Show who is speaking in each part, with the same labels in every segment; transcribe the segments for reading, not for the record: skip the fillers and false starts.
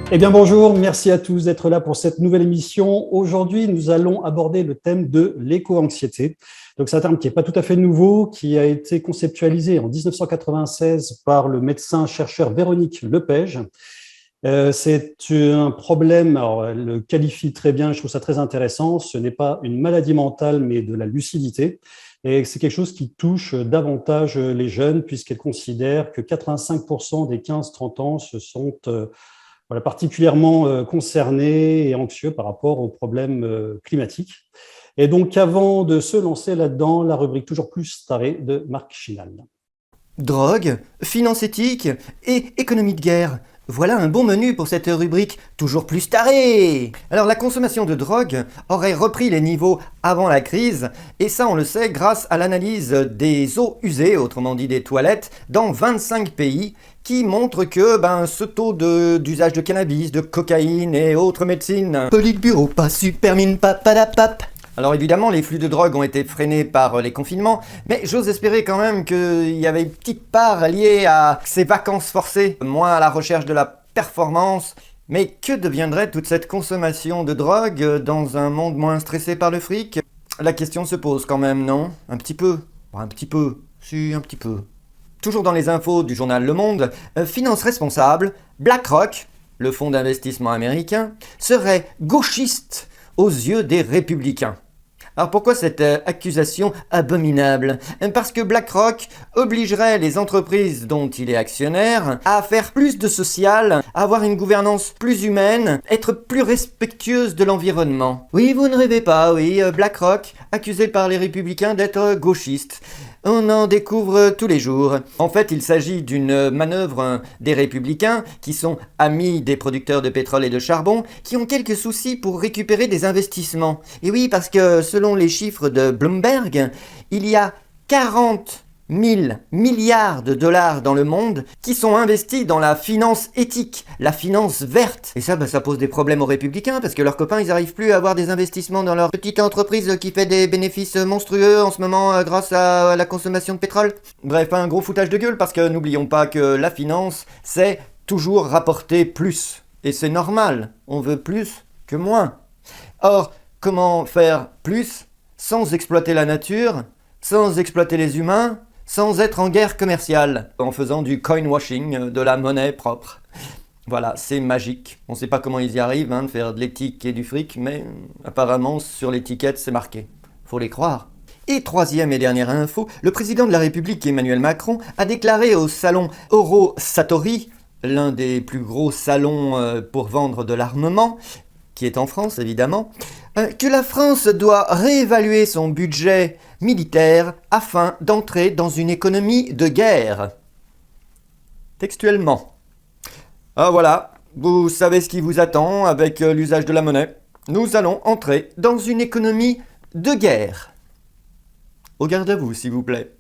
Speaker 1: Eh bien bonjour, merci à tous d'être là pour cette nouvelle émission. Aujourd'hui, nous allons aborder le thème de l'éco-anxiété. Donc c'est un terme qui n'est pas tout à fait nouveau, qui a été conceptualisé en 1996 par le médecin-chercheur Véronique Lepage. C'est un problème, alors elle le qualifie très bien, je trouve ça très intéressant, ce n'est pas une maladie mentale mais de la lucidité. Et c'est quelque chose qui touche davantage les jeunes puisqu'elle considère que 85% des 15-30 ans se sont voilà, particulièrement concernés et anxieux par rapport aux problèmes climatiques. Et donc, avant de se lancer là-dedans, la rubrique toujours plus tarée de Marc Chinal.
Speaker 2: Drogue, finance éthique et économie de guerre. Voilà un bon menu pour cette rubrique toujours plus tarée. Alors la consommation de drogue aurait repris les niveaux avant la crise, et ça on le sait grâce à l'analyse des eaux usées, autrement dit des toilettes, dans 25 pays, qui montre que ce taux d'usage de cannabis, de cocaïne et autres médecines... Politburo, pas super mine, papadapap. Alors évidemment, les flux de drogue ont été freinés par les confinements, mais j'ose espérer quand même qu'il y avait une petite part liée à ces vacances forcées, moins à la recherche de la performance. Mais que deviendrait toute cette consommation de drogue dans un monde moins stressé par le fric? La question se pose quand même, non? Un petit peu. Un petit peu. Si, un petit peu. Toujours dans les infos du journal Le Monde, finance responsable, BlackRock, le fonds d'investissement américain, serait gauchiste aux yeux des républicains. Alors pourquoi cette accusation abominable? Parce que BlackRock obligerait les entreprises dont il est actionnaire à faire plus de social, à avoir une gouvernance plus humaine, être plus respectueuse de l'environnement. Oui, vous ne rêvez pas, oui, BlackRock, accusé par les républicains d'être gauchiste. On en découvre tous les jours. En fait, il s'agit d'une manœuvre des républicains, qui sont amis des producteurs de pétrole et de charbon, qui ont quelques soucis pour récupérer des investissements. Et oui, parce que selon les chiffres de Bloomberg, il y a 40 000 milliards de dollars dans le monde qui sont investis dans la finance éthique, la finance verte. Et ça, ça pose des problèmes aux républicains parce que leurs copains, ils n'arrivent plus à avoir des investissements dans leur petite entreprise qui fait des bénéfices monstrueux en ce moment grâce à la consommation de pétrole. Bref, un gros foutage de gueule parce que n'oublions pas que la finance, c'est toujours rapporter plus. Et c'est normal, on veut plus que moins. Or, comment faire plus sans exploiter la nature, sans exploiter les humains, sans être en guerre commerciale, en faisant du coin washing, de la monnaie propre. Voilà, c'est magique. On ne sait pas comment ils y arrivent, de faire de l'éthique et du fric, mais apparemment sur l'étiquette c'est marqué. Faut les croire. Et troisième et dernière info, le président de la République Emmanuel Macron a déclaré au salon Eurosatori, l'un des plus gros salons pour vendre de l'armement, qui est en France évidemment, que la France doit réévaluer son budget militaire afin d'entrer dans une économie de guerre. Textuellement. Ah voilà, vous savez ce qui vous attend avec l'usage de la monnaie. Nous allons entrer dans une économie de guerre. Au garde à vous, s'il vous plaît.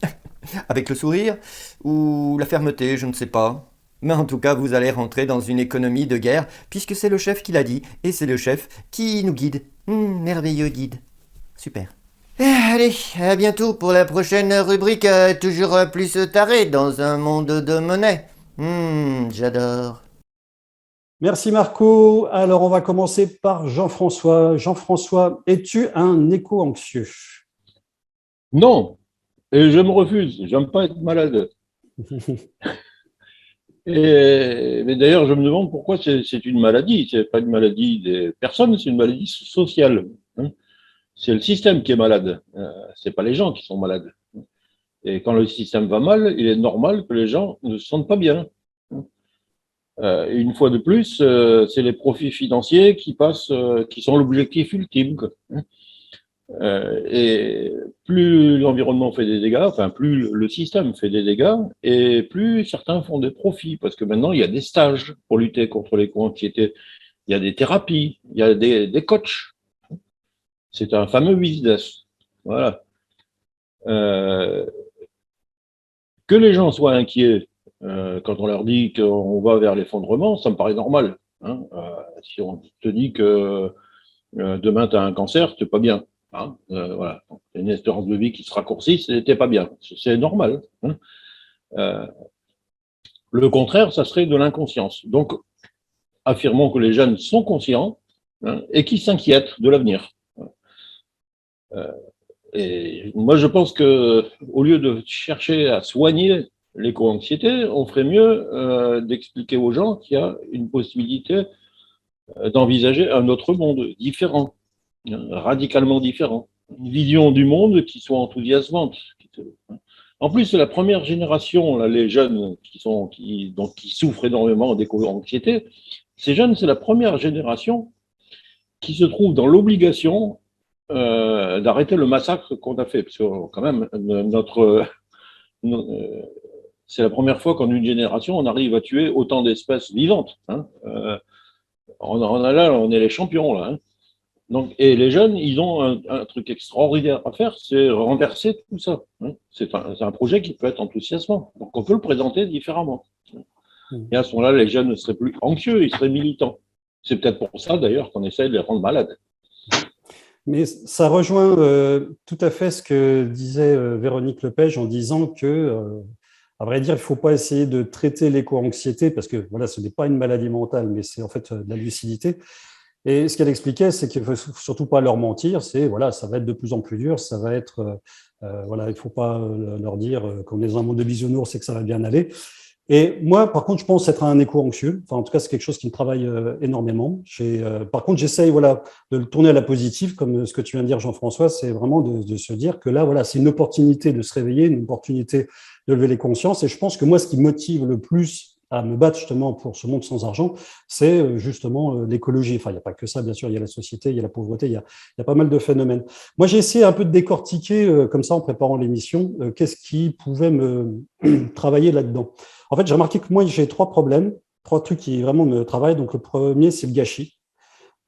Speaker 2: Avec le sourire ou la fermeté, je ne sais pas. Mais en tout cas, vous allez rentrer dans une économie de guerre, puisque c'est le chef qui l'a dit, et c'est le chef qui nous guide. Merveilleux guide. Super. Allez, à bientôt pour la prochaine rubrique toujours plus tarée dans un monde de monnaie. J'adore.
Speaker 1: Merci Marco. Alors, on va commencer par Jean-François. Jean-François, es-tu un éco-anxieux?
Speaker 3: Non, et je me refuse, j'aime pas être malade. Mais d'ailleurs, je me demande pourquoi c'est une maladie. C'est pas une maladie des personnes, c'est une maladie sociale. C'est le système qui est malade, c'est pas les gens qui sont malades. Et quand le système va mal, il est normal que les gens ne se sentent pas bien. Une fois de plus, c'est les profits financiers qui passent, qui sont l'objectif ultime, quoi. Et plus l'environnement fait des dégâts, enfin plus le système fait des dégâts, et plus certains font des profits, parce que maintenant il y a des stages pour lutter contre l'éco-anxiété, il y a des thérapies, il y a des coachs. C'est un fameux business. Voilà. Que les gens soient inquiets quand on leur dit qu'on va vers l'effondrement, ça me paraît normal. Si on te dit que demain tu as un cancer, c'est pas bien. Voilà. Une espérance de vie qui se raccourcit, c'était pas bien. C'est normal. Le contraire, ça serait de l'inconscience. Donc, affirmons que les jeunes sont conscients et qui s'inquiètent de l'avenir. Et moi, je pense que au lieu de chercher à soigner l'éco-anxiété, on ferait mieux d'expliquer aux gens qu'il y a une possibilité d'envisager un autre monde différent, radicalement différent. Une vision du monde qui soit enthousiasmante. En plus, c'est la première génération, là, les jeunes qui souffrent énormément d'éco-anxiété. Ces jeunes, c'est la première génération qui se trouve dans l'obligation d'arrêter le massacre qu'on a fait. Parce que quand même, c'est la première fois qu'en une génération, on arrive à tuer autant d'espèces vivantes. On est les champions là. Donc, et les jeunes, ils ont un truc extraordinaire à faire, c'est renverser tout ça. C'est un projet qui peut être enthousiasmant. Donc, on peut le présenter différemment. Et à ce moment-là, les jeunes ne seraient plus anxieux, ils seraient militants. C'est peut-être pour ça, d'ailleurs, qu'on essaye de les rendre malades.
Speaker 1: Mais ça rejoint tout à fait ce que disait Véronique Lepage en disant que, à vrai dire, il ne faut pas essayer de traiter l'éco-anxiété parce que voilà, ce n'est pas une maladie mentale, mais c'est en fait de la lucidité. Et ce qu'elle expliquait, c'est qu'il ne faut surtout pas leur mentir. C'est voilà, ça va être de plus en plus dur, ça va être voilà, il ne faut pas leur dire qu'on est dans un monde de bisounours et que ça va bien aller. Et moi, par contre, je pense être un éco-anxieux. Enfin, en tout cas, c'est quelque chose qui me travaille énormément. Par contre, j'essaye voilà, de le tourner à la positive, comme ce que tu viens de dire, Jean-François, c'est vraiment de se dire que là, voilà, c'est une opportunité de se réveiller, une opportunité de lever les consciences. Et je pense que moi, ce qui motive le plus à me battre justement pour ce monde sans argent, c'est justement l'écologie. Enfin, il n'y a pas que ça, bien sûr, il y a la société, il y a la pauvreté, il y a pas mal de phénomènes. Moi, j'ai essayé un peu de décortiquer, comme ça, en préparant l'émission, qu'est-ce qui pouvait me travailler là-dedans. En fait, j'ai remarqué que moi, j'ai trois trucs qui vraiment me travaillent. Donc, le premier, c'est le gâchis,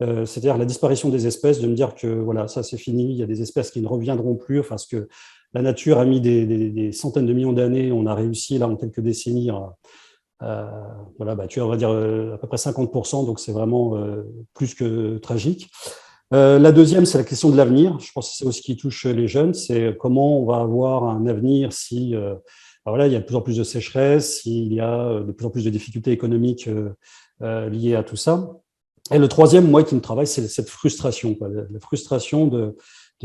Speaker 1: c'est-à-dire la disparition des espèces, de me dire que voilà, ça c'est fini, il y a des espèces qui ne reviendront plus, enfin, parce que la nature a mis des centaines de millions d'années, on a réussi là en quelques décennies voilà, tuer, on va dire, à peu près 50%, donc c'est vraiment plus que tragique. La deuxième, c'est la question de l'avenir. Je pense que c'est aussi ce qui touche les jeunes, c'est comment on va avoir un avenir si voilà, il y a de plus en plus de sécheresse, il y a de plus en plus de difficultés économiques liées à tout ça. Et le troisième, moi, qui me travaille, c'est cette frustration, quoi, la frustration de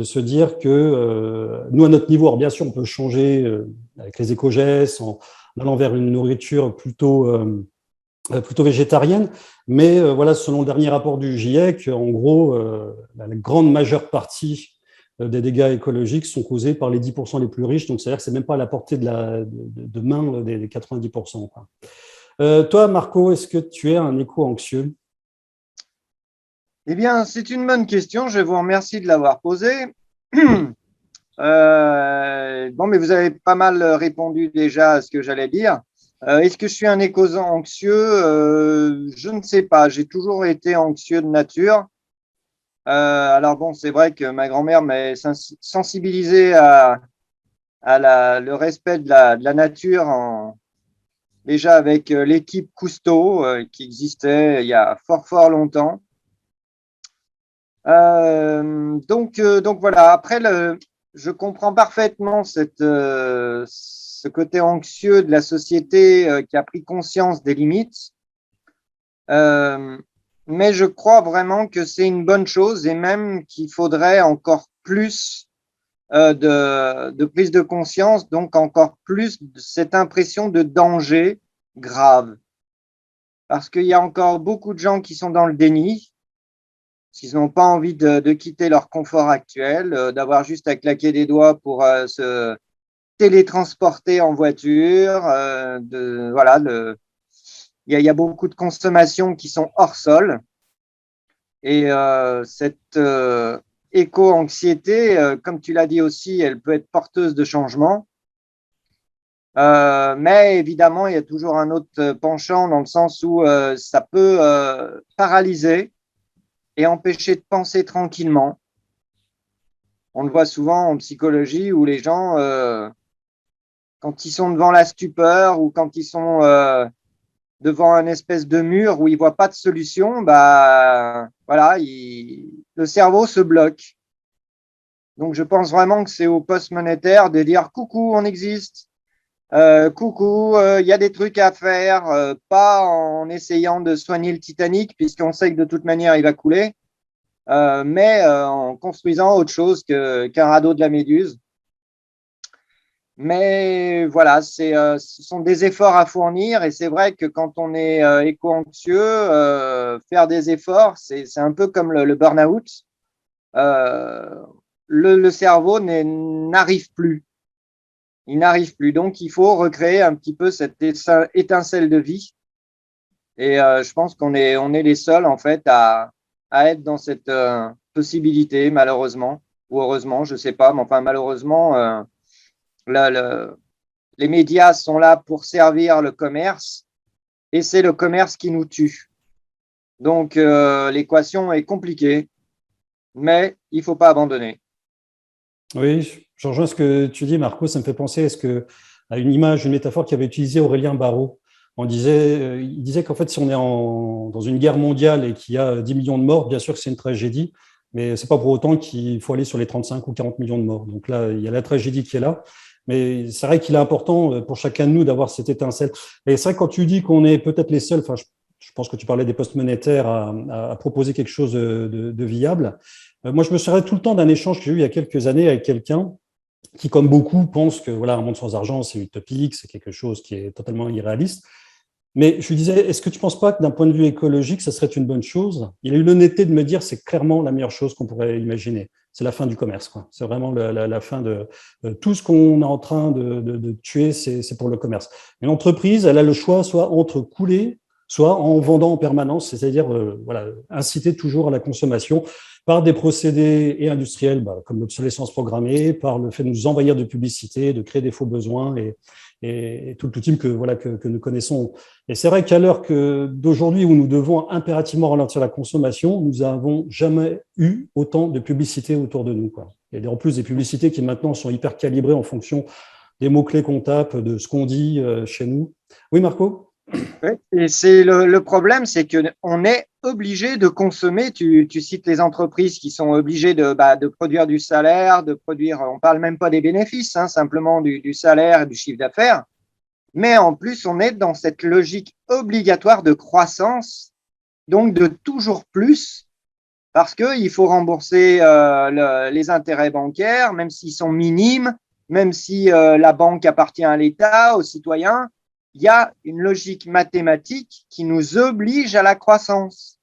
Speaker 1: se dire que nous, à notre niveau, alors bien sûr, on peut changer avec les éco-gestes, en allant vers une nourriture plutôt végétarienne, mais voilà, selon le dernier rapport du GIEC, en gros, la grande majeure partie des dégâts écologiques sont causés par les 10% les plus riches, donc c'est-à-dire que c'est même pas à la portée de main des 90%. Toi, Marco, est-ce que tu es un éco-anxieux?
Speaker 4: Eh bien, c'est une bonne question. Je vous remercie de l'avoir posée. Bon, mais vous avez pas mal répondu déjà à ce que j'allais dire. Est-ce que je suis un éco-anxieux? Je ne sais pas. J'ai toujours été anxieux de nature. Alors bon, c'est vrai que ma grand-mère m'a sensibilisé à le respect de la nature, déjà avec l'équipe Cousteau qui existait il y a fort, fort longtemps. Donc voilà, après, je comprends parfaitement ce côté anxieux de la société qui a pris conscience des limites, mais je crois vraiment que c'est une bonne chose et même qu'il faudrait encore plus de prise de conscience, donc encore plus de cette impression de danger grave. Parce qu'il y a encore beaucoup de gens qui sont dans le déni, s'ils n'ont pas envie de quitter leur confort actuel, d'avoir juste à claquer des doigts pour se télétransporter en voiture. Voilà, il y a beaucoup de consommations qui sont hors sol. Et cette éco-anxiété, comme tu l'as dit aussi, elle peut être porteuse de changement. Mais évidemment, il y a toujours un autre penchant dans le sens où ça peut paralyser et empêcher de penser tranquillement. On le voit souvent en psychologie où les gens, quand ils sont devant la stupeur ou quand ils sont devant un espèce de mur où ils ne voient pas de solution, voilà, le cerveau se bloque. Donc, je pense vraiment que c'est au post-monétaire de dire « Coucou, on existe ». Coucou, il y a des trucs à faire, pas en essayant de soigner le Titanic, puisqu'on sait que de toute manière, il va couler, mais en construisant autre chose qu'un radeau de la Méduse. Mais voilà, ce sont des efforts à fournir et c'est vrai que quand on est éco-anxieux, faire des efforts, c'est un peu comme le burn-out. Euh, le cerveau n'arrive plus. Il n'arrive plus. Donc, il faut recréer un petit peu cette étincelle de vie. Et je pense qu'on est les seuls, en fait, à être dans cette possibilité, malheureusement, ou heureusement, je ne sais pas, mais enfin, malheureusement, là, les médias sont là pour servir le commerce et c'est le commerce qui nous tue. Donc, l'équation est compliquée, mais il ne faut pas abandonner.
Speaker 1: Oui, je rejoins ce que tu dis, Marco. Ça me fait penser à une image, une métaphore qu'avait utilisée Aurélien Barraud. Il disait qu'en fait, si on est dans une guerre mondiale et qu'il y a 10 millions de morts, bien sûr que c'est une tragédie, mais ce n'est pas pour autant qu'il faut aller sur les 35 ou 40 millions de morts. Donc là, il y a la tragédie qui est là. Mais c'est vrai qu'il est important pour chacun de nous d'avoir cette étincelle. Et c'est vrai que quand tu dis qu'on est peut-être les seuls, enfin, je pense que tu parlais des postes monétaires à proposer quelque chose de viable. Moi, je me souviens tout le temps d'un échange que j'ai eu il y a quelques années avec quelqu'un qui, comme beaucoup, pense que voilà, un monde sans argent, c'est utopique, c'est quelque chose qui est totalement irréaliste. Mais je lui disais, est-ce que tu ne penses pas que d'un point de vue écologique, ça serait une bonne chose? Il a eu l'honnêteté de me dire, c'est clairement la meilleure chose qu'on pourrait imaginer. C'est la fin du commerce, quoi. C'est vraiment la fin de tout ce qu'on est en train de tuer, c'est pour le commerce. Une entreprise, elle a le choix soit entre couler, soit en vendant en permanence, c'est-à-dire voilà, inciter toujours à la consommation par des procédés et industriels comme l'obsolescence programmée, par le fait de nous envahir de publicité, de créer des faux besoins et tout le team que nous connaissons. Et c'est vrai qu'à l'heure d'aujourd'hui où nous devons impérativement ralentir la consommation, nous n'avons jamais eu autant de publicité autour de nous, quoi. Et en plus des publicités qui maintenant sont hyper calibrées en fonction des mots-clés qu'on tape, de ce qu'on dit chez nous. Oui, Marco?
Speaker 4: Oui, et c'est le problème, c'est qu'on est obligé de consommer. Tu cites les entreprises qui sont obligées de produire du salaire, de produire, on parle même pas des bénéfices, hein, simplement du salaire et du chiffre d'affaires. Mais en plus, on est dans cette logique obligatoire de croissance, donc de toujours plus, parce qu'il faut rembourser les intérêts bancaires, même s'ils sont minimes, même si la banque appartient à l'État, aux citoyens. Il y a une logique mathématique qui nous oblige à la croissance.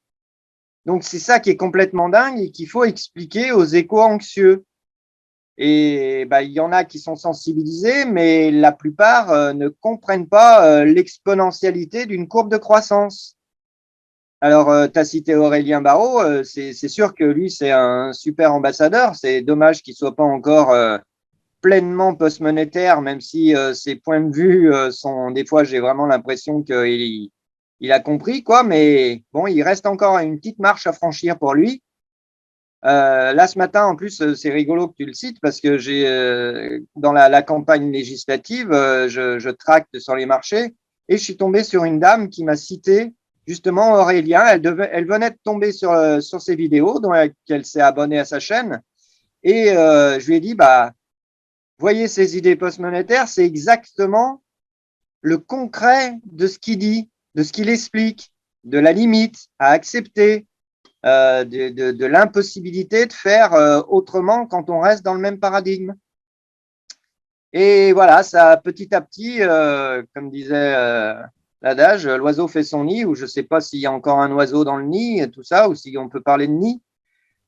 Speaker 4: Donc, c'est ça qui est complètement dingue et qu'il faut expliquer aux éco-anxieux. Et il y en a qui sont sensibilisés, mais la plupart ne comprennent pas l'exponentialité d'une courbe de croissance. Alors, tu as cité Aurélien Barraud, c'est sûr que lui, c'est un super ambassadeur. C'est dommage qu'il ne soit pas encore pleinement post-monétaire, même si ses points de vue sont, des fois, j'ai vraiment l'impression qu'il a compris, quoi, mais bon, il reste encore une petite marche à franchir pour lui. Là, ce matin, en plus, c'est rigolo que tu le cites parce que j'ai dans la campagne législative, je tracte sur les marchés et je suis tombé sur une dame qui m'a cité justement Aurélien. Elle venait de tomber sur ses vidéos, donc elle s'est abonnée à sa chaîne et je lui ai dit, voyez ces idées post-monétaires, c'est exactement le concret de ce qu'il dit, de ce qu'il explique, de la limite à accepter, de l'impossibilité de faire autrement quand on reste dans le même paradigme. Et voilà, ça petit à petit, comme disait l'adage, l'oiseau fait son nid, ou je ne sais pas s'il y a encore un oiseau dans le nid, tout ça, ou si on peut parler de nid.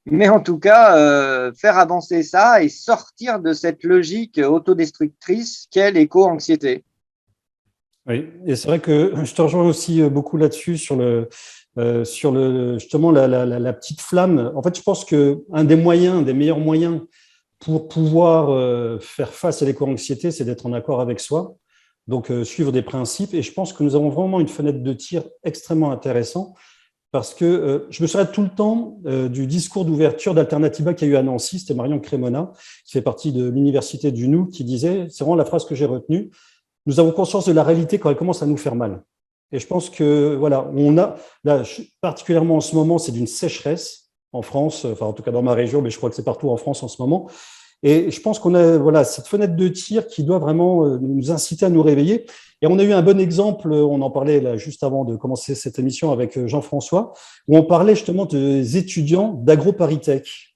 Speaker 4: Mais en tout cas, faire avancer ça et sortir de cette logique autodestructrice qu'est l'éco-anxiété.
Speaker 1: Oui, et c'est vrai que je te rejoins aussi beaucoup là-dessus justement la petite flamme. En fait, je pense qu'un des meilleurs moyens pour pouvoir faire face à l'éco-anxiété, c'est d'être en accord avec soi, donc suivre des principes. Et je pense que nous avons vraiment une fenêtre de tir extrêmement intéressante. Parce que je me souviens tout le temps du discours d'ouverture d'Alternativa qu'il y a eu à Nancy, c'était Marion Crémona, qui fait partie de l'université du Nou, qui disait, c'est vraiment la phrase que j'ai retenue, nous avons conscience de la réalité quand elle commence à nous faire mal. Et je pense que, voilà, on a, là, particulièrement en ce moment, c'est d'une sécheresse en France, enfin en tout cas dans ma région, mais je crois que c'est partout en France en ce moment. Et je pense qu'on a voilà, cette fenêtre de tir qui doit vraiment nous inciter à nous réveiller. Et on a eu un bon exemple, on en parlait là, juste avant de commencer cette émission avec Jean-François, où on parlait justement des étudiants d'AgroParisTech,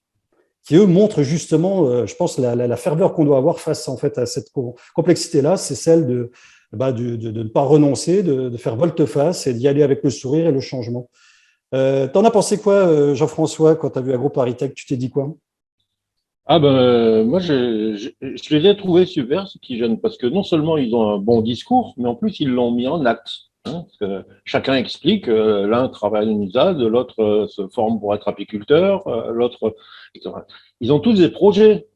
Speaker 1: qui eux montrent justement, je pense, la ferveur qu'on doit avoir face en fait à cette complexité-là, c'est celle de ne pas renoncer, de faire volte-face et d'y aller avec le sourire et le changement. T'en as pensé quoi, Jean-François, quand tu as vu AgroParisTech? Tu t'es dit quoi?
Speaker 3: Ah ben, moi, je les ai trouvés super, ces petits jeunes, parce que non seulement ils ont un bon discours, mais en plus, ils l'ont mis en acte. Parce que chacun explique, l'un travaille à l'UNISAD, l'autre se forme pour être apiculteur, l'autre… Ils ont tous des projets,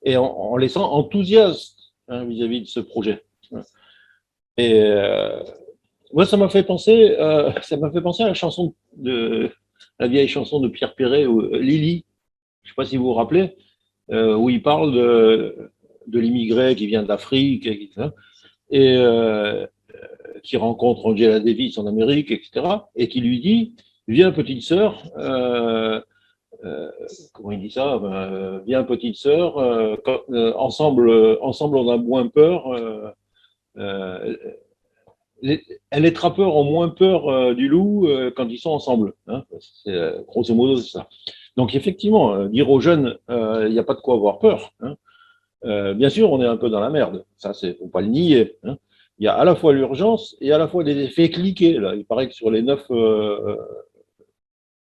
Speaker 3: et en les sent enthousiastes vis-à-vis de ce projet. Et moi, ça m'a fait penser à la vieille chanson de Pierre Perret, Lily. Je ne sais pas si vous vous rappelez, où il parle de l'immigré qui vient d'Afrique, et qui rencontre Angela Davis en Amérique, etc., et qui lui dit, viens petite sœur, comment il dit ça, viens petite sœur, ensemble on a moins peur, les trappeurs ont moins peur du loup quand ils sont ensemble. C'est grosso modo c'est ça. Donc effectivement, dire aux jeunes, il n'y a pas de quoi avoir peur. Bien sûr, on est un peu dans la merde. Ça, faut pas le nier. Il y a à la fois l'urgence et à la fois des effets cliqués. Là, il paraît que sur les 9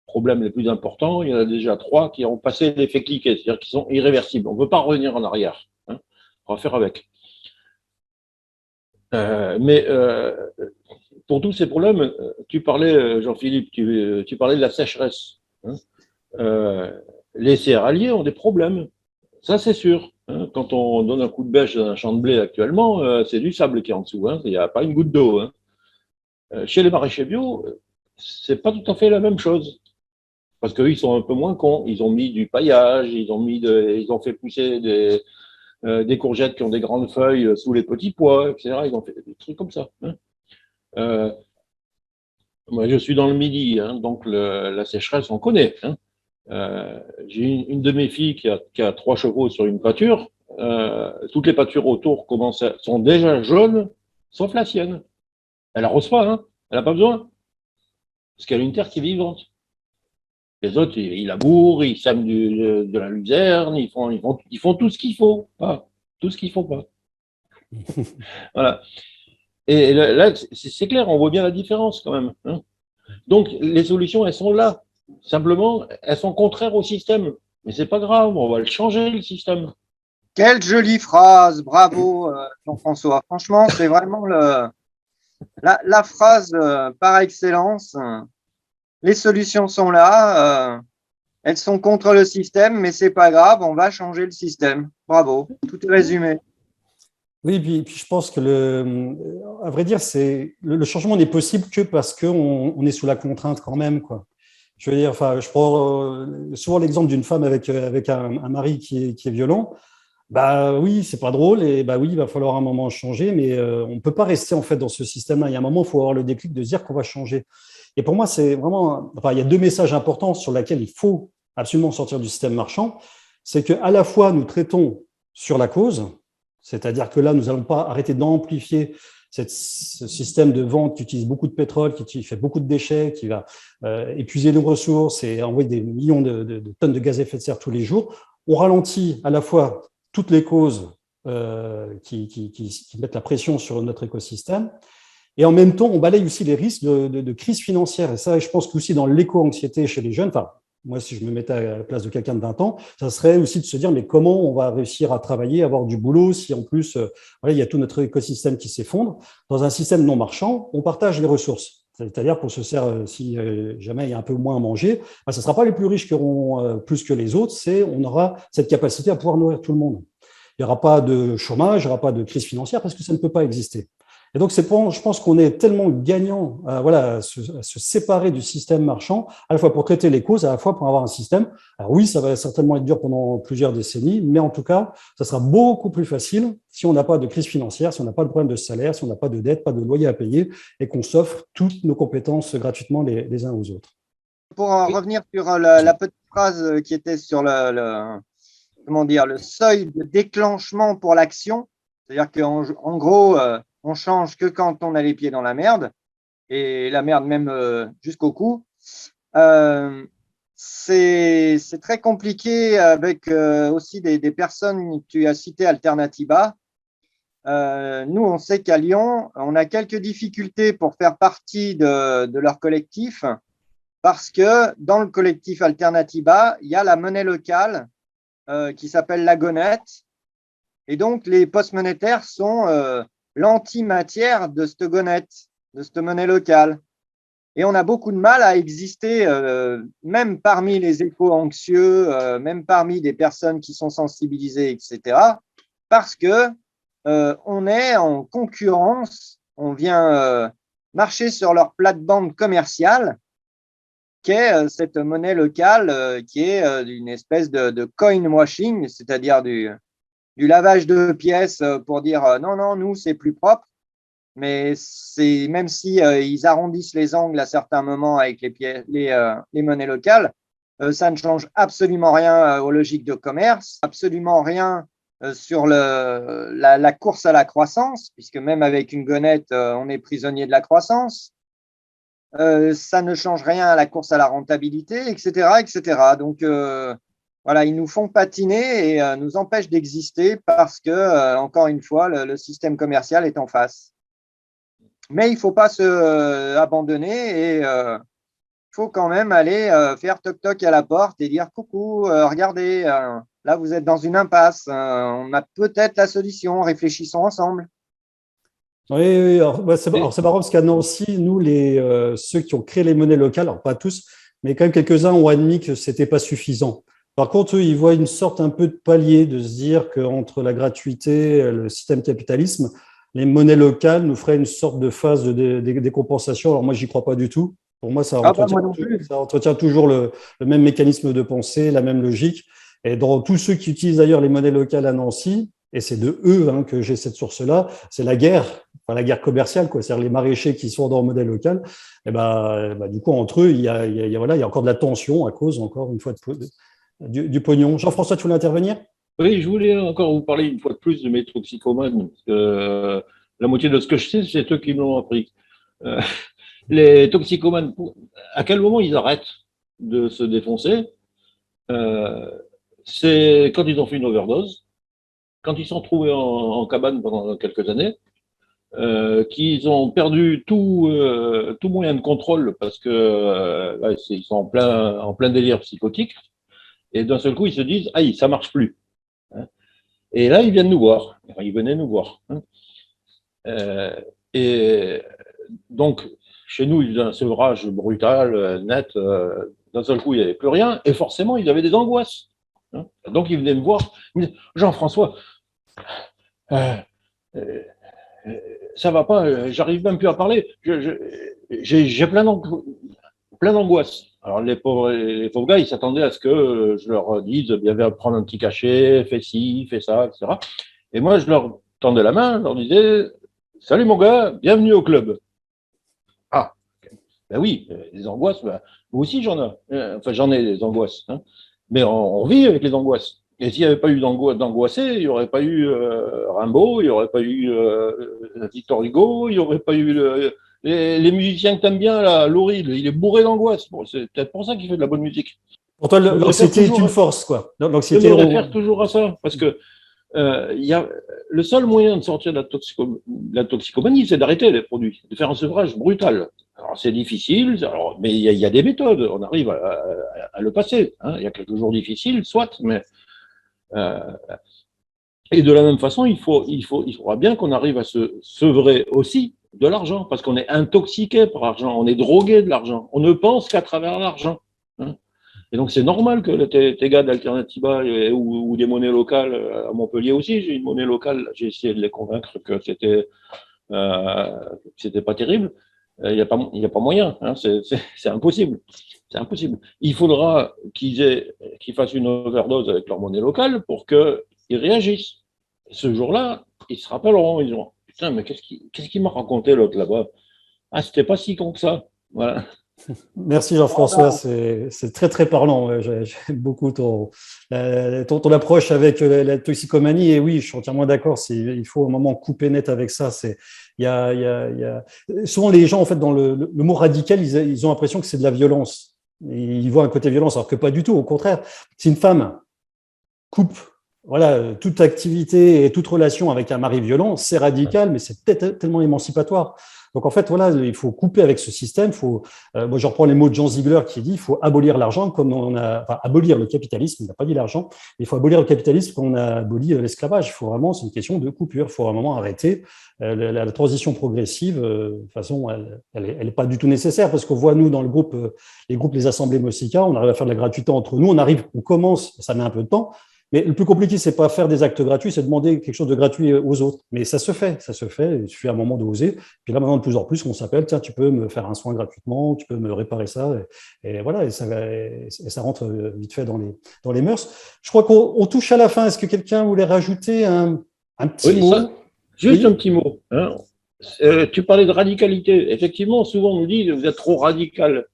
Speaker 3: problèmes les plus importants, il y en a déjà 3 qui ont passé l'effet cliqué, c'est-à-dire qu'ils sont irréversibles. On ne peut pas revenir en arrière. On va faire avec. Mais pour tous ces problèmes, tu parlais, Jean-Philippe, tu parlais de la sécheresse. Les céréaliers ont des problèmes, ça c'est sûr. Quand on donne un coup de bêche dans un champ de blé actuellement, c'est du sable qui est en dessous, il n'y a pas une goutte d'eau. Chez les maraîchers bio, c'est pas tout à fait la même chose. Parce qu'eux, ils sont un peu moins cons. Ils ont mis du paillage, ils ont fait pousser des courgettes qui ont des grandes feuilles sous les petits pois, etc. Ils ont fait des trucs comme ça. Moi, je suis dans le Midi, donc la sécheresse, on connaît. J'ai une de mes filles qui a 3 chevaux sur une pâture. Toutes les pâtures autour sont déjà jaunes, sauf la sienne. Elle n'arrose pas, elle n'a pas besoin. Parce qu'elle a une terre qui est vivante. Les autres, ils labourent, ils sèment de la luzerne, ils font tout ce qu'il faut. Pas tout ce qu'il ne faut pas. Voilà. Et là, c'est clair, on voit bien la différence quand même. Donc, les solutions, elles sont là. Simplement, elles sont contraires au système. Mais c'est pas grave, on va le changer, le système.
Speaker 4: Quelle jolie phrase, bravo Jean-François. Franchement, c'est vraiment la phrase par excellence. Les solutions sont là, elles sont contre le système, mais c'est pas grave, on va changer le système. Bravo, tout est résumé.
Speaker 1: Oui, puis je pense que à vrai dire, le changement n'est possible que parce qu'on est sous la contrainte quand même, quoi. Je veux dire, enfin, je prends souvent l'exemple d'une femme avec un mari qui est violent. Bah oui, c'est pas drôle et bah oui, il va falloir un moment changer, mais on ne peut pas rester en fait dans ce système-là. Il y a un moment, il faut avoir le déclic de se dire qu'on va changer. Et pour moi, c'est vraiment, enfin, il y a 2 messages importants sur lesquels il faut absolument sortir du système marchand. C'est qu'à la fois, nous traitons sur la cause, c'est-à-dire que là, nous n'allons pas arrêter d'amplifier ce système de vente qui utilise beaucoup de pétrole, qui fait beaucoup de déchets, qui va épuiser nos ressources et envoyer des millions de tonnes de gaz à effet de serre tous les jours. On ralentit à la fois toutes les causes qui mettent la pression sur notre écosystème. Et en même temps, on balaye aussi les risques de crise financière. Et ça, je pense qu'aussi dans l'éco-anxiété chez les jeunes, enfin, moi, si je me mettais à la place de quelqu'un de 20 ans, ça serait aussi de se dire, mais comment on va réussir à travailler, avoir du boulot, si en plus, voilà, il y a tout notre écosystème qui s'effondre. Dans un système non marchand, on partage les ressources. C'est-à-dire qu'on se sert, si jamais il y a un peu moins à manger, ce ne sera pas les plus riches qui auront plus que les autres, on aura cette capacité à pouvoir nourrir tout le monde. Il n'y aura pas de chômage, il n'y aura pas de crise financière parce que ça ne peut pas exister. Et donc, je pense qu'on est tellement gagnant à se séparer du système marchand, à la fois pour traiter les causes, à la fois pour avoir un système. Alors oui, ça va certainement être dur pendant plusieurs décennies, mais en tout cas, ça sera beaucoup plus facile si on n'a pas de crise financière, si on n'a pas de problème de salaire, si on n'a pas de dette, pas de loyer à payer et qu'on s'offre toutes nos compétences gratuitement les uns aux autres.
Speaker 4: Pour en revenir sur la petite phrase qui était sur comment dire, le seuil de déclenchement pour l'action. C'est-à-dire qu'en gros, on change que quand on a les pieds dans la merde, et la merde même jusqu'au cou. C'est très compliqué avec aussi des personnes que tu as citées, Alternatiba. Nous, on sait qu'à Lyon, on a quelques difficultés pour faire partie de leur collectif parce que dans le collectif Alternatiba, il y a la monnaie locale qui s'appelle la gonette. Et donc, les postes monétaires sont l'antimatière de cette gonette, de cette monnaie locale. Et on a beaucoup de mal à exister, même parmi les éco-anxieux, même parmi des personnes qui sont sensibilisées, etc., parce que on est en concurrence, on vient marcher sur leur plate-bande commerciale, qu'est cette monnaie locale, qui est une espèce de coin washing, c'est-à-dire du lavage de pièces pour dire non, non, nous, c'est plus propre. Mais c'est même si ils arrondissent les angles à certains moments avec les monnaies locales, ça ne change absolument rien aux logiques de commerce, absolument rien sur la course à la croissance, puisque même avec une gonette, on est prisonnier de la croissance. Ça ne change rien à la course à la rentabilité, etc., etc. Donc voilà, ils nous font patiner et nous empêchent d'exister parce que, encore une fois, le système commercial est en face. Mais il ne faut pas se abandonner et il faut quand même aller faire toc-toc à la porte et dire coucou, regardez, là vous êtes dans une impasse, on a peut-être la solution, réfléchissons ensemble.
Speaker 1: Oui, oui, alors c'est marrant parce qu'à Nancy, nous, ceux qui ont créé les monnaies locales, alors pas tous, mais quand même quelques-uns ont admis que ce n'était pas suffisant. Par contre, eux, ils voient une sorte un peu de palier de se dire qu'entre la gratuité, le système capitalisme, les monnaies locales nous feraient une sorte de phase de décompensation. Alors moi, j'y crois pas du tout. Pour moi, ça entretient toujours le même mécanisme de pensée, la même logique. Et dans tous ceux qui utilisent d'ailleurs les monnaies locales à Nancy, et c'est de eux que j'ai cette source-là, c'est la guerre commerciale, quoi. C'est-à-dire les maraîchers qui sont dans le modèle local. Et du coup, entre eux, il y a encore de la tension à cause, encore une fois, du pognon. Jean-François, tu voulais intervenir ?
Speaker 3: Oui, je voulais encore vous parler une fois de plus de mes toxicomanes, parce que la moitié de ce que je sais, c'est eux qui me l'ont appris. Les toxicomanes, à quel moment ils arrêtent de se défoncer? C'est quand ils ont fait une overdose, quand ils sont trouvés en cabane pendant quelques années, qu'ils ont perdu tout moyen de contrôle parce que là, ils sont en plein délire psychotique, et d'un seul coup, ils se disent « Aïe, ça marche plus ». Et là, ils viennent nous voir. Enfin, ils venaient nous voir. Et donc, chez nous, il y a un sevrage brutal, net. D'un seul coup, il n'y avait plus rien. Et forcément, ils avaient des angoisses. Donc, ils venaient me voir. Ils me disaient, Jean-François, ça va pas, j'arrive même plus à parler. J'ai plein d'angoisses. Alors, les pauvres gars, ils s'attendaient à ce que je leur dise, bien, viens prendre un petit cachet, fais ci, fais ça, etc. Et moi, je leur tendais la main, je leur disais, salut mon gars, bienvenue au club. Ah, ben oui, les angoisses, ben, moi aussi j'en ai. Enfin, j'en ai des angoisses. Hein. Mais on vit avec les angoisses. Et s'il n'y avait pas eu d'angoissés, il n'y aurait pas eu Rimbaud, il n'y aurait pas eu Victor Hugo, il n'y aurait pas eu les musiciens que tu aimes bien, là, Lauril, il est bourré d'angoisse. Bon, c'est peut-être pour ça qu'il fait de la bonne musique.
Speaker 1: Pour toi, l'anxiété est une force, quoi.
Speaker 3: L'anxiété, je me réfère toujours à ça, parce que le seul moyen de sortir de la toxicomanie, c'est d'arrêter les produits, de faire un sevrage brutal. Alors c'est difficile, mais il y a des méthodes, on arrive à le passer. Hein. Il y a quelques jours difficiles, soit, mais et de la même façon, il faudra bien qu'on arrive à se sevrer aussi de l'argent, parce qu'on est intoxiqué par l'argent, on est drogué de l'argent, on ne pense qu'à travers l'argent. Hein. Et donc c'est normal que tes gars d'Alternativa ou des monnaies locales, à Montpellier aussi, j'ai une monnaie locale, j'ai essayé de les convaincre que c'était pas terrible. Il n'y a pas moyen, hein, c'est impossible. C'est impossible. Il faudra qu'ils fassent une overdose avec leur monnaie locale pour qu'ils réagissent. Et ce jour-là, ils se rappelleront, ils diront putain, mais qu'est-ce qu'il m'a raconté l'autre là-bas? Ah, c'était pas si con que ça. Voilà.
Speaker 1: Merci Jean-François, c'est très très parlant. J'aime beaucoup ton approche avec la toxicomanie. Et oui, je suis entièrement d'accord. Il faut un moment couper net avec ça. Souvent les gens en fait dans le mot radical, ils ont l'impression que c'est de la violence. Ils voient un côté violence, alors que pas du tout. Au contraire, si une femme coupe voilà, toute activité et toute relation avec un mari violent, c'est radical, mais c'est peut-être tellement émancipatoire. Donc en fait, voilà, il faut couper avec ce système. Moi, je reprends les mots de Jean Ziegler qui dit il faut abolir l'argent comme abolir le capitalisme. Il n'a pas dit l'argent, mais il faut abolir le capitalisme comme on a aboli l'esclavage. Il faut vraiment, c'est une question de coupure. Il faut à un moment arrêter la transition progressive. De toute façon, elle est pas du tout nécessaire parce qu'on voit nous dans le groupe, les assemblées Mosica, on arrive à faire de la gratuité entre nous. On commence, ça met un peu de temps. Mais le plus compliqué, c'est pas faire des actes gratuits, c'est demander quelque chose de gratuit aux autres. Mais ça se fait. Il suffit à un moment d'oser. Puis là, maintenant, de plus en plus, on s'appelle, tiens, tu peux me faire un soin gratuitement, tu peux me réparer ça. Et voilà, et ça rentre vite fait dans les mœurs. Je crois qu'on touche à la fin. Est-ce que quelqu'un voulait rajouter un petit mot?
Speaker 3: Juste un petit mot. Hein. Tu parlais de radicalité. Effectivement, souvent on nous dit vous êtes trop radical.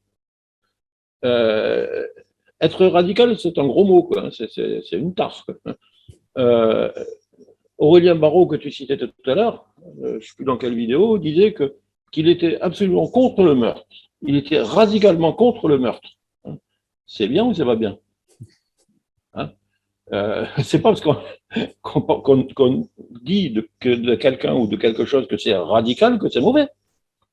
Speaker 3: Être radical, c'est un gros mot, quoi. C'est une tare. Aurélien Barraud, que tu citais tout à l'heure, je ne sais plus dans quelle vidéo, disait qu'il était absolument contre le meurtre. Il était radicalement contre le meurtre. C'est bien ou c'est pas bien? C'est pas parce qu'on dit de quelqu'un ou de quelque chose que c'est radical que c'est mauvais.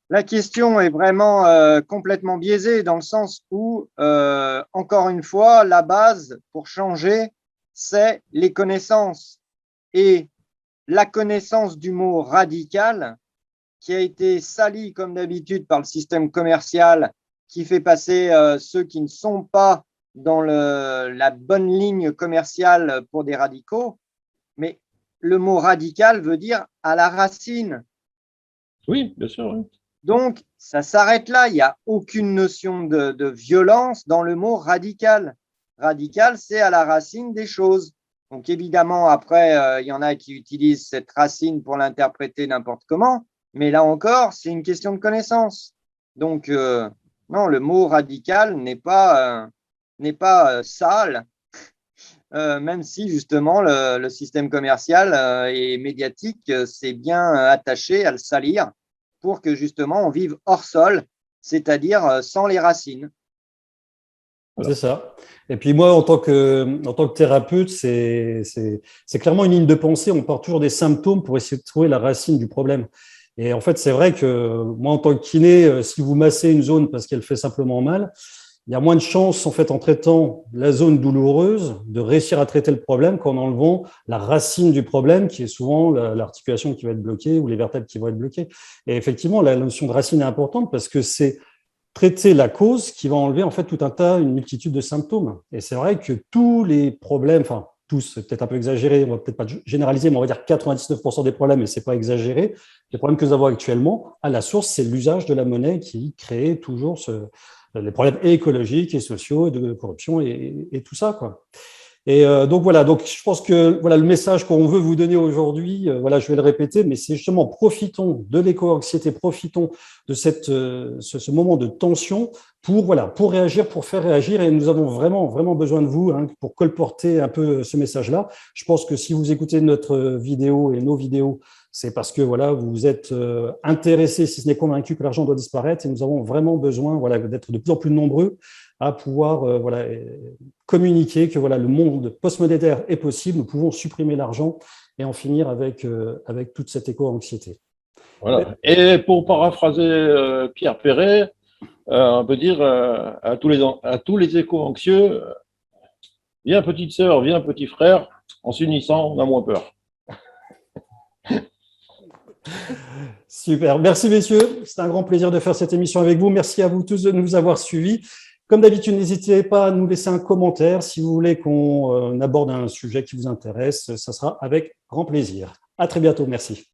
Speaker 4: La question est vraiment complètement biaisée dans le sens où, encore une fois, la base pour changer, c'est les connaissances. Et la connaissance du mot radical, qui a été sali comme d'habitude par le système commercial, qui fait passer ceux qui ne sont pas dans la bonne ligne commerciale pour des radicaux. Mais le mot radical veut dire à la racine.
Speaker 3: Oui, bien sûr. Oui.
Speaker 4: Donc, ça s'arrête là. Il n'y a aucune notion de violence dans le mot radical. Radical, c'est à la racine des choses. Donc, évidemment, après, il y en a qui utilisent cette racine pour l'interpréter n'importe comment. Mais là encore, c'est une question de connaissance. Donc, non, le mot radical n'est pas sale, même si justement le système commercial et médiatique s'est bien attaché à le salir pour que justement on vive hors sol, c'est-à-dire sans les racines.
Speaker 1: Voilà. C'est ça. Et puis moi, en tant que thérapeute, c'est clairement une ligne de pensée. On part toujours des symptômes pour essayer de trouver la racine du problème. Et en fait, c'est vrai que moi, en tant que kiné, si vous massez une zone parce qu'elle fait simplement mal, il y a moins de chances, en fait, en traitant la zone douloureuse, de réussir à traiter le problème qu'en enlevant la racine du problème, qui est souvent l'articulation qui va être bloquée ou les vertèbres qui vont être bloquées. Et effectivement, la notion de racine est importante parce que c'est traiter la cause qui va enlever, en fait, une multitude de symptômes. Et c'est vrai que tous les problèmes, enfin, tous, c'est peut-être un peu exagéré, on va peut-être pas généraliser, mais on va dire 99% des problèmes, et c'est pas exagéré. Les problèmes que nous avons actuellement, à la source, c'est l'usage de la monnaie qui crée toujours les problèmes écologiques et sociaux, de corruption et tout ça, quoi. Et donc voilà, donc je pense que voilà le message qu'on veut vous donner aujourd'hui, voilà, je vais le répéter, mais c'est justement profitons de l'éco-anxiété, profitons de ce moment de tension pour réagir, pour faire réagir, et nous avons vraiment besoin de vous pour colporter un peu ce message-là. Je pense que si vous écoutez notre vidéo et nos vidéos, c'est parce que voilà, vous êtes intéressés, si ce n'est convaincus que l'argent doit disparaître, et nous avons vraiment besoin d'être de plus en plus nombreux à pouvoir communiquer que le monde post-monétaire est possible, nous pouvons supprimer l'argent et en finir avec toute cette éco-anxiété.
Speaker 3: Voilà. Et pour paraphraser Pierre Perret, on peut dire à tous les éco-anxieux, viens petite sœur, viens petit frère, en s'unissant, on a moins peur.
Speaker 1: Super, merci messieurs, c'est un grand plaisir de faire cette émission avec vous. Merci à vous tous de nous avoir suivis. Comme d'habitude, n'hésitez pas à nous laisser un commentaire si vous voulez qu'on aborde un sujet qui vous intéresse. Ça sera avec grand plaisir. À très bientôt. Merci.